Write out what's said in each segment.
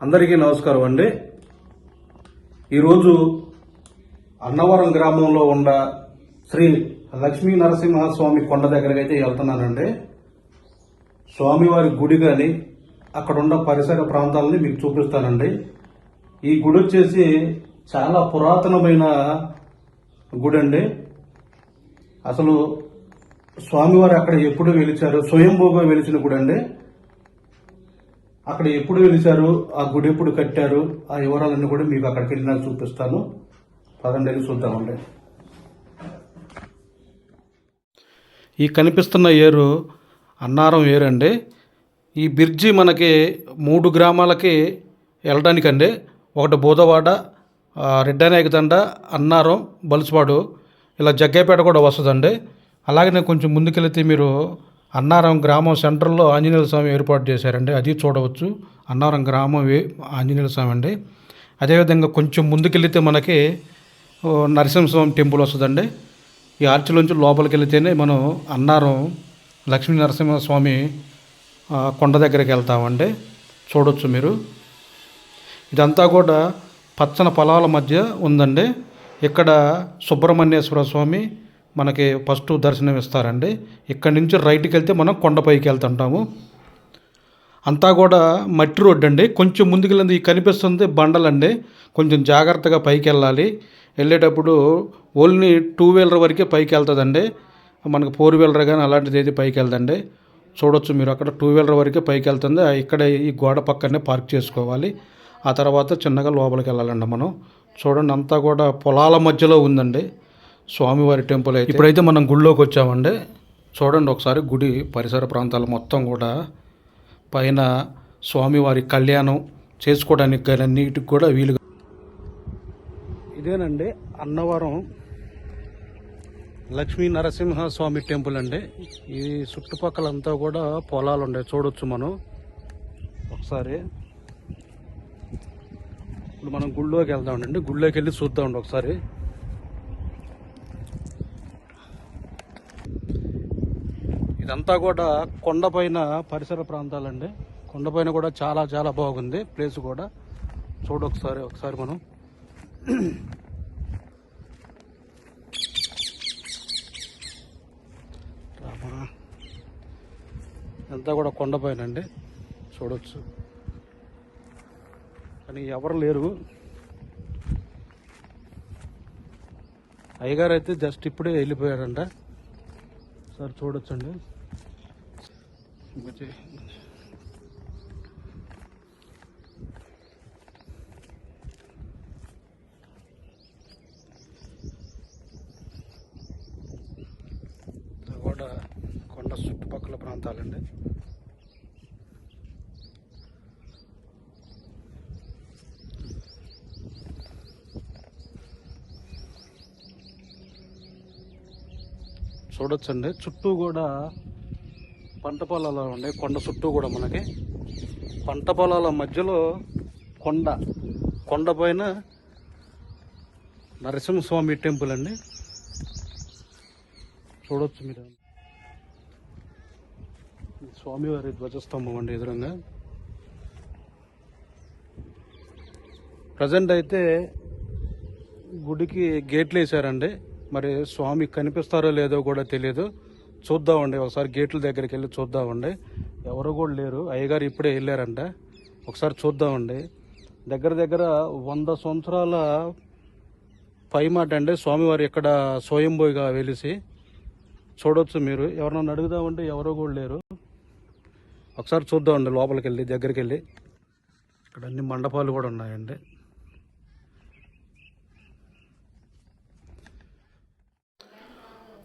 అందరికీ నమస్కారం అండి. ఈరోజు అన్నవరం గ్రామంలో ఉన్న శ్రీ లక్ష్మీ నరసింహస్వామి కొండ దగ్గరికి అయితే వెళ్తున్నానండి. స్వామివారి గుడి కానీ అక్కడ ఉన్న పరిసర ప్రాంతాలని మీకు చూపిస్తానండి. ఈ గుడి వచ్చేసి చాలా పురాతనమైన గుడి అండి. అసలు స్వామివారు అక్కడ ఎప్పుడు వెలిచారు, స్వయంభూగా వెలిచిన గుడి అండి. అక్కడ ఎప్పుడు వెలిచారు, ఆ గుడి ఎప్పుడు కట్టారు, ఆ వివరాలన్నీ కూడా మీకు అక్కడికి వెళ్ళినాక చూపిస్తాను. పదండి వెళ్ళి చూద్దామండి. ఈ కనిపిస్తున్న ఏరు అన్నారం ఏరు అండి. ఈ బ్రిడ్జి మనకి 3 గ్రామాలకి వెళ్ళడానికండి. ఒకటి బోధవాడ, రెడ్డనాయకతండ, అన్నారం, బలుసుపాడు, ఇలా జగ్గైపేట కూడా వస్తుందండి. అలాగే కొంచెం ముందుకెళ్తే మీరు అన్నారం గ్రామం సెంటర్లో ఆంజనేయ స్వామి ఏర్పాటు చేశారండి, అది చూడవచ్చు. అన్నారం గ్రామం ఆంజనేయ స్వామి అండి. అదేవిధంగా కొంచెం ముందుకెళ్తే మనకి నరసింహస్వామి టెంపుల్ వస్తుందండి. ఈ ఆర్చిలోంచి లోపలికి వెళితేనే మనం అన్నారం లక్ష్మీ నరసింహస్వామి కొండ దగ్గరికి వెళ్తామండి. చూడవచ్చు మీరు. ఇదంతా కూడా పచ్చని పొలాల మధ్య ఉందండి. ఇక్కడ సుబ్రహ్మణ్యేశ్వర స్వామి మనకి ఫస్ట్ దర్శనం ఇస్తారండి. ఇక్కడి నుంచి రైట్కి వెళ్తే మనం కొండపైకి వెళ్తుంటాము. అంతా కూడా మట్టి రోడ్డు అండి. కొంచెం ముందుకు వెళ్ళింది ఈ కనిపిస్తుంది బండలండి. కొంచెం జాగ్రత్తగా పైకి వెళ్ళాలి. వెళ్ళేటప్పుడు ఓన్లీ 2 వీలర్ వరకే పైకి వెళ్తుందండి. మనకు 4 వీలర్ కానీ అలాంటిది ఏది పైకి వెళ్దండి. చూడొచ్చు మీరు, అక్కడ 2 వీలర్ వరకే పైకి వెళ్తుంది. ఇక్కడ ఈ గోడ పక్కనే పార్క్ చేసుకోవాలి. ఆ తర్వాత చిన్నగా లోపలికి వెళ్ళాలండి మనం. చూడండి, అంతా కూడా పొలాల మధ్యలో ఉందండి స్వామివారి టెంపుల్ అయితే. ఇప్పుడైతే మనం గుడిలోకి వచ్చామండి. చూడండి ఒకసారి గుడి పరిసర ప్రాంతాలు మొత్తం కూడా పైన స్వామివారి కళ్యాణం చేసుకోవడానికి కానీ అన్నిటికి కూడా వీలుగా. ఇదేనండి అన్నవరం లక్ష్మీ నరసింహస్వామి టెంపుల్ అండి. ఈ చుట్టుపక్కలంతా కూడా పొలాలు ఉండే చూడొచ్చు మనం ఒకసారి. ఇప్పుడు మనం గుళ్ళోకి వెళ్దామండి. గుళ్ళోకి వెళ్ళి చూద్దామండి ఒకసారి. ఇదంతా కూడా కొండపైన పరిసర ప్రాంతాలండి. కొండపైన కూడా చాలా చాలా బాగుంది ప్లేస్ కూడా. ఒకసారి మనం ఇదంతా కూడా కొండపైన అండి. చూడొచ్చు కానీ ఎవరు లేరు. అయ్యగారు అయితే జస్ట్ ఇప్పుడే వెళ్ళిపోయారంట. సార్ చూడొచ్చండి. కూడా కొండ చుట్టుపక్కల ప్రాంతాలండి. చూడొచ్చండి, చుట్టూ కూడా పంట పొలాలు ఉన్నాయి. కొండ చుట్టూ కూడా మనకి పంట పొలాల మధ్యలో కొండ పైన నరసింహస్వామి టెంపుల్ అండి. చూడొచ్చు మీరు, స్వామివారి ధ్వజస్తంభం అండి ఎదురుగా. ప్రజెంట్ అయితే గుడికి గేట్లు వేసారండి. మరి స్వామి కనిపిస్తారో లేదో కూడా తెలియదు. చూద్దామండి ఒకసారి, గేట్ల దగ్గరికి వెళ్ళి చూద్దామండి. ఎవరు కూడా లేరు, అయ్యగారు ఇప్పుడే వెళ్ళారంట. ఒకసారి చూద్దామండి. దగ్గర 100 సంవత్సరాల పైమాట అండి స్వామివారు ఇక్కడ స్వయంభూగా వెలిసి. చూడొచ్చు మీరు. ఎవరన్నా అడుగుదామంటే ఎవరో కూడా లేరు. ఒకసారి చూద్దామండి లోపలికి వెళ్ళి, దగ్గరికి వెళ్ళి. ఇక్కడ అన్ని మండపాలు కూడా ఉన్నాయండి.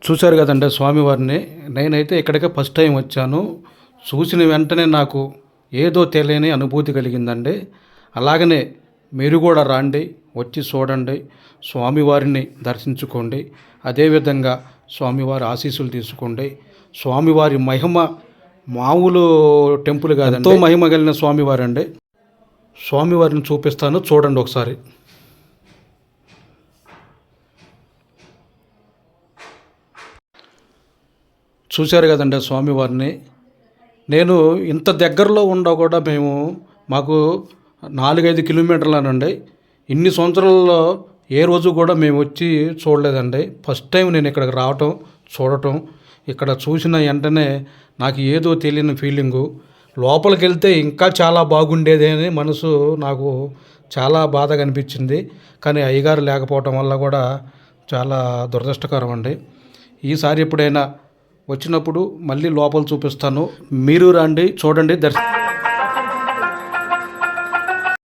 చూశారు కదండి స్వామివారిని. నేనైతే ఇక్కడికే ఫస్ట్ టైం వచ్చాను. చూసిన వెంటనే నాకు ఏదో తెలియని అనుభూతి కలిగిందండి. అలాగనే మీరు కూడా రండి, వచ్చి చూడండి, స్వామివారిని దర్శించుకోండి. అదేవిధంగా స్వామివారి ఆశీస్సులు తీసుకోండి. స్వామివారి మహిమ మామూలు టెంపుల్ కాదు, ఎంతో మహిమ కలిగిన స్వామివారి అండి. స్వామివారిని చూపిస్తాను, చూడండి ఒకసారి. చూశారు కదండి స్వామివారిని. నేను ఇంత దగ్గరలో ఉండా కూడా మాకు 4-5 కిలోమీటర్లనండి. ఇన్ని సంవత్సరాల్లో ఏ రోజు కూడా మేము వచ్చి చూడలేదండి. ఫస్ట్ టైం నేను ఇక్కడికి రావటం, చూడటం. ఇక్కడ చూసిన వెంటనే నాకు ఏదో తెలియని ఫీలింగు. లోపలికి వెళ్తే ఇంకా చాలా బాగుండేది అని మనసు నాకు చాలా బాధగా అనిపించింది. కానీ అయ్యగారు లేకపోవటం వల్ల కూడా చాలా దురదృష్టకరం అండి. ఈసారి ఎప్పుడైనా వచ్చినప్పుడు మళ్ళీ లోపల చూపిస్తాను. మీరు రండి, చూడండి,